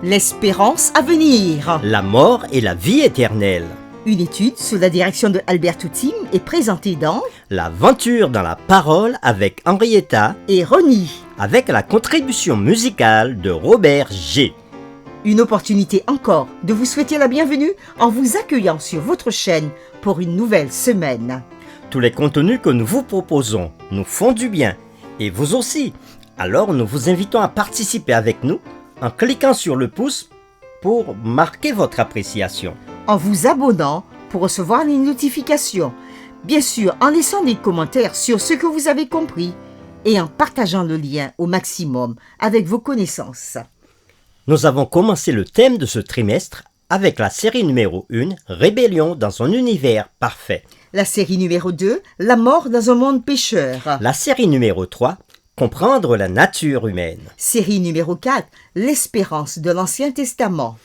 L'espérance à venir. La mort et la vie éternelle. Une étude sous la direction de Albert Toutim est présentée dans L'aventure dans la parole avec Henrietta et Ronnie. avec la contribution musicale de Robert G. Une opportunité encore de vous souhaiter la bienvenue en vous accueillant sur votre chaîne pour une nouvelle semaine. Tous les contenus que nous vous proposons nous font du bien, et vous aussi. Alors nous vous invitons à participer avec nous en cliquant sur le pouce pour marquer votre appréciation. En vous abonnant pour recevoir les notifications. Bien sûr, en laissant des commentaires sur ce que vous avez compris et en partageant le lien au maximum avec vos connaissances. Nous avons commencé le thème de ce trimestre avec la série numéro 1, Rébellion dans un univers parfait. La série numéro 2, La mort dans un monde pécheur. La série numéro 3, Comprendre la nature humaine. Série numéro 4, L'espérance de l'Ancien Testament.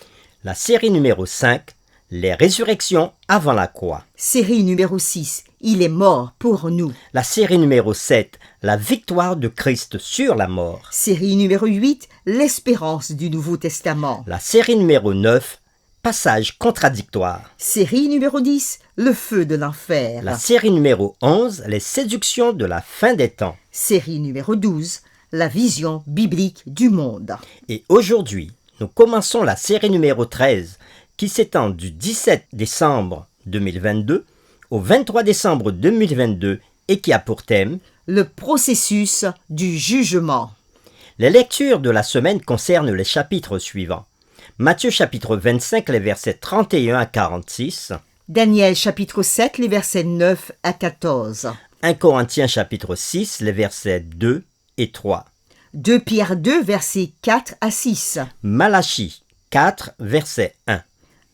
La série numéro 5, Les résurrections avant la croix. Série numéro 6, Il est mort pour nous. La série numéro 7, La victoire de Christ sur la mort. Série numéro 8, L'espérance du Nouveau Testament. La série numéro 9, Passage contradictoire. Série numéro 10, Le feu de l'enfer. La série numéro 11, Les séductions de la fin des temps. Série numéro 12, La vision biblique du monde. Et aujourd'hui, nous commençons la série numéro 13, qui s'étend du 17 décembre 2022 au 23 décembre 2022 et qui a pour thème Le processus du jugement. Les lectures de la semaine concernent les chapitres suivants. Matthieu chapitre 25, les versets 31 à 46. Daniel chapitre 7, les versets 9 à 14. 1 Corinthiens chapitre 6, les versets 2 et 3. 2 Pierre 2, versets 4 à 6. Malachie 4, verset 1.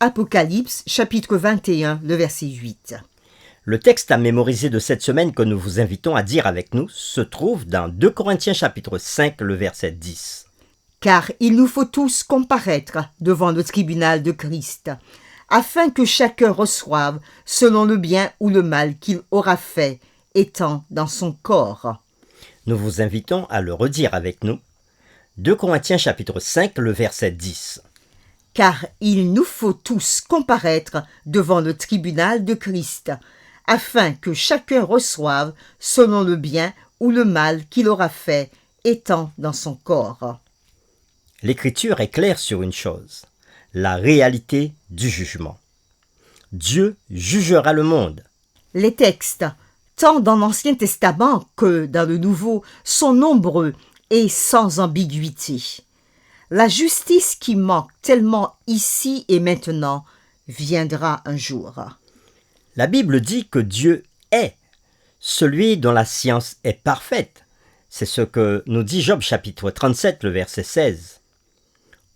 Apocalypse chapitre 21, le verset 8. Le texte à mémoriser de cette semaine que nous vous invitons à dire avec nous se trouve dans 2 Corinthiens chapitre 5, le verset 10. Car il nous faut tous comparaître devant le tribunal de Christ, afin que chacun reçoive selon le bien ou le mal qu'il aura fait, étant dans son corps. Nous vous invitons à le redire avec nous. 2 Corinthiens chapitre 5, le verset 10. Car il nous faut tous comparaître devant le tribunal de Christ, afin que chacun reçoive selon le bien ou le mal qu'il aura fait, étant dans son corps. L'Écriture est claire sur une chose, la réalité du jugement. Dieu jugera le monde. Les textes, tant dans l'Ancien Testament que dans le Nouveau, sont nombreux et sans ambiguïté. La justice qui manque tellement ici et maintenant viendra un jour. La Bible dit que Dieu est celui dont la science est parfaite. C'est ce que nous dit Job chapitre 37, le verset 16.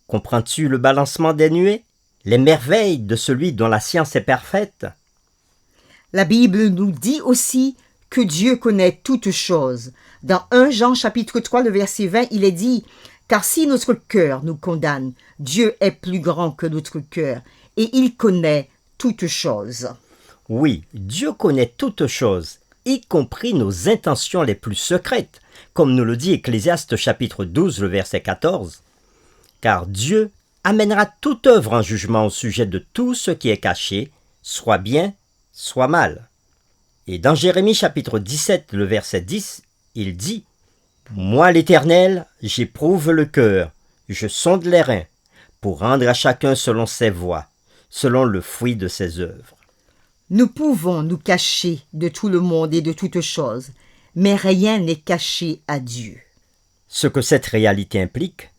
Comprends-tu le balancement des nuées, les merveilles de celui dont la science est parfaite? La Bible nous dit aussi que Dieu connaît toutes choses. Dans 1 Jean chapitre 3, le verset 20, il est dit « Car si notre cœur nous condamne, Dieu est plus grand que notre cœur, et il connaît toutes choses. » Oui, Dieu connaît toutes choses, y compris nos intentions les plus secrètes, comme nous le dit Ecclésiaste chapitre 12, le verset 14. Car Dieu amènera toute œuvre en jugement au sujet de tout ce qui est caché, soit bien, soit mal. Et dans Jérémie chapitre 17, le verset 10, il dit « Moi l'Éternel, j'éprouve le cœur, je sonde les reins, pour rendre à chacun selon ses voies, selon le fruit de ses œuvres. » Nous pouvons nous cacher de tout le monde et de toutes choses, mais rien n'est caché à Dieu. Ce que cette réalité implique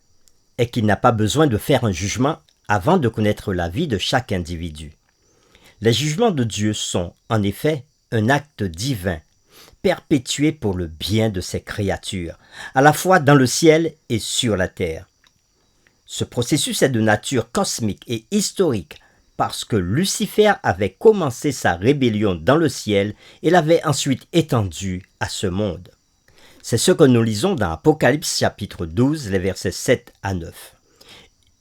est qu'il n'a pas besoin de faire un jugement avant de connaître la vie de chaque individu. Les jugements de Dieu sont, en effet, un acte divin, perpétué pour le bien de ses créatures, à la fois dans le ciel et sur la terre. Ce processus est de nature cosmique et historique, parce que Lucifer avait commencé sa rébellion dans le ciel et l'avait ensuite étendue à ce monde. C'est ce que nous lisons dans Apocalypse chapitre 12, les versets 7 à 9.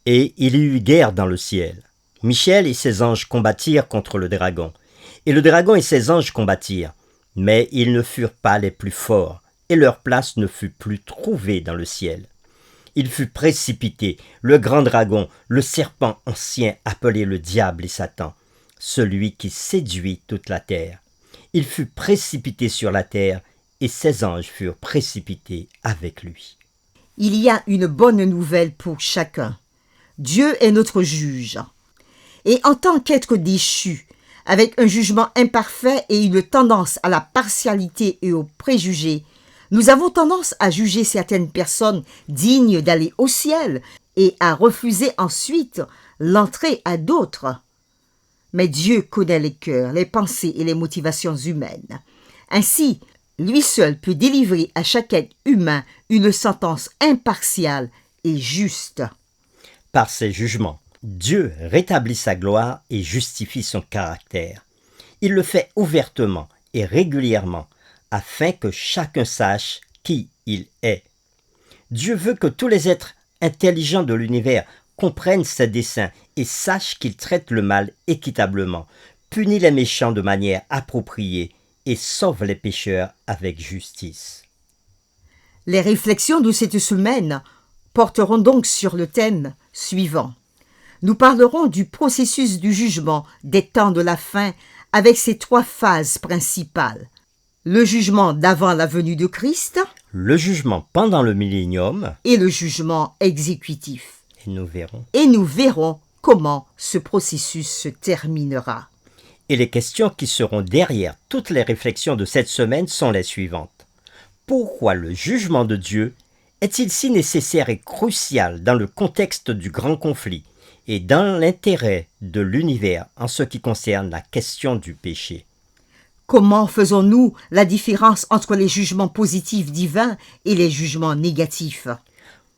Et il y eut guerre dans le ciel. Michel et ses anges combattirent contre le dragon. Et le dragon et ses anges combattirent. Mais ils ne furent pas les plus forts, et leur place ne fut plus trouvée dans le ciel. Il fut précipité, le grand dragon, le serpent ancien appelé le diable et Satan, celui qui séduit toute la terre. Il fut précipité sur la terre, et ses anges furent précipités avec lui. Il y a une bonne nouvelle pour chacun. Dieu est notre juge. Et en tant qu'être déchu, avec un jugement imparfait et une tendance à la partialité et aux préjugés, nous avons tendance à juger certaines personnes dignes d'aller au ciel et à refuser ensuite l'entrée à d'autres. Mais Dieu connaît les cœurs, les pensées et les motivations humaines. Ainsi, lui seul peut délivrer à chaque être humain une sentence impartiale et juste. Par ses jugements, Dieu rétablit sa gloire et justifie son caractère. Il le fait ouvertement et régulièrement, afin que chacun sache qui il est. Dieu veut que tous les êtres intelligents de l'univers comprennent ses desseins et sachent qu'il traite le mal équitablement, punit les méchants de manière appropriée et sauve les pécheurs avec justice. Les réflexions de cette semaine porteront donc sur le thème suivant. Nous parlerons du processus du jugement des temps de la fin avec ses 3 phases principales. Le jugement d'avant la venue de Christ, Le jugement pendant le millénium, et le jugement exécutif. et nous verrons comment ce processus se terminera. Et les questions qui seront derrière toutes les réflexions de cette semaine sont les suivantes. Pourquoi le jugement de Dieu est-il si nécessaire et crucial dans le contexte du grand conflit et dans l'intérêt de l'univers en ce qui concerne la question du péché? Comment faisons-nous la différence entre les jugements positifs divins et les jugements négatifs?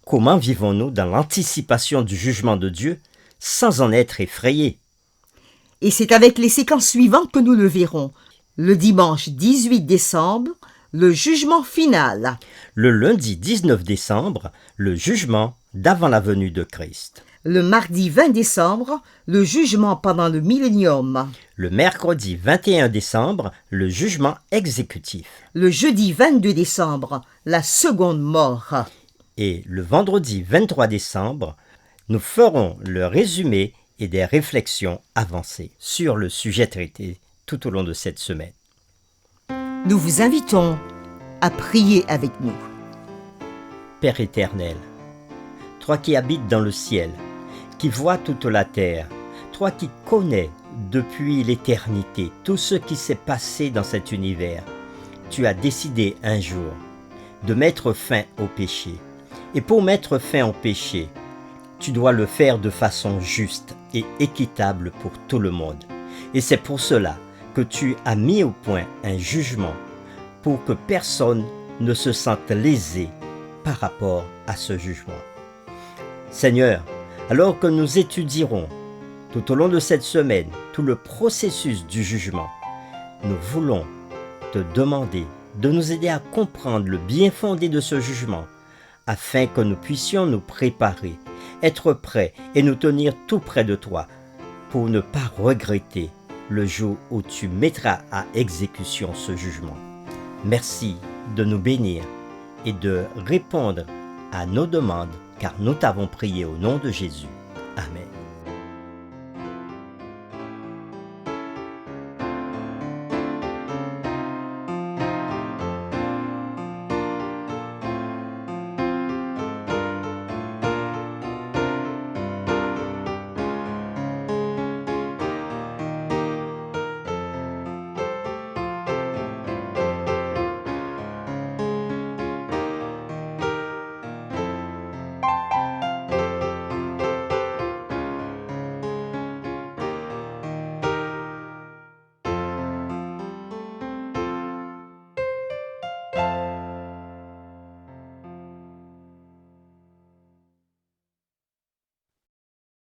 Comment vivons-nous dans l'anticipation du jugement de Dieu sans en être effrayés? Et c'est avec les séquences suivantes que nous le verrons. Le dimanche 18 décembre, le jugement final. Le lundi 19 décembre, le jugement d'avant la venue de Christ. Le mardi 20 décembre, le jugement pendant le millénium. Le mercredi 21 décembre, le jugement exécutif. Le jeudi 22 décembre, la seconde mort. Et le vendredi 23 décembre, nous ferons le résumé et des réflexions avancées sur le sujet traité tout au long de cette semaine. Nous vous invitons à prier avec nous. Père éternel, toi qui habites dans le ciel, qui vois toute la terre, toi qui connais depuis l'éternité tout ce qui s'est passé dans cet univers, tu as décidé un jour de mettre fin au péché. Et pour mettre fin au péché, tu dois le faire de façon juste et équitable pour tout le monde. Et c'est pour cela que tu as mis au point un jugement pour que personne ne se sente lésé par rapport à ce jugement. Seigneur, alors que nous étudierons tout au long de cette semaine tout le processus du jugement, nous voulons te demander de nous aider à comprendre le bien fondé de ce jugement, afin que nous puissions nous préparer, être prêts et nous tenir tout près de toi pour ne pas regretter le jour où tu mettras à exécution ce jugement. Merci de nous bénir et de répondre à nos demandes, car nous t'avons prié au nom de Jésus. Amen.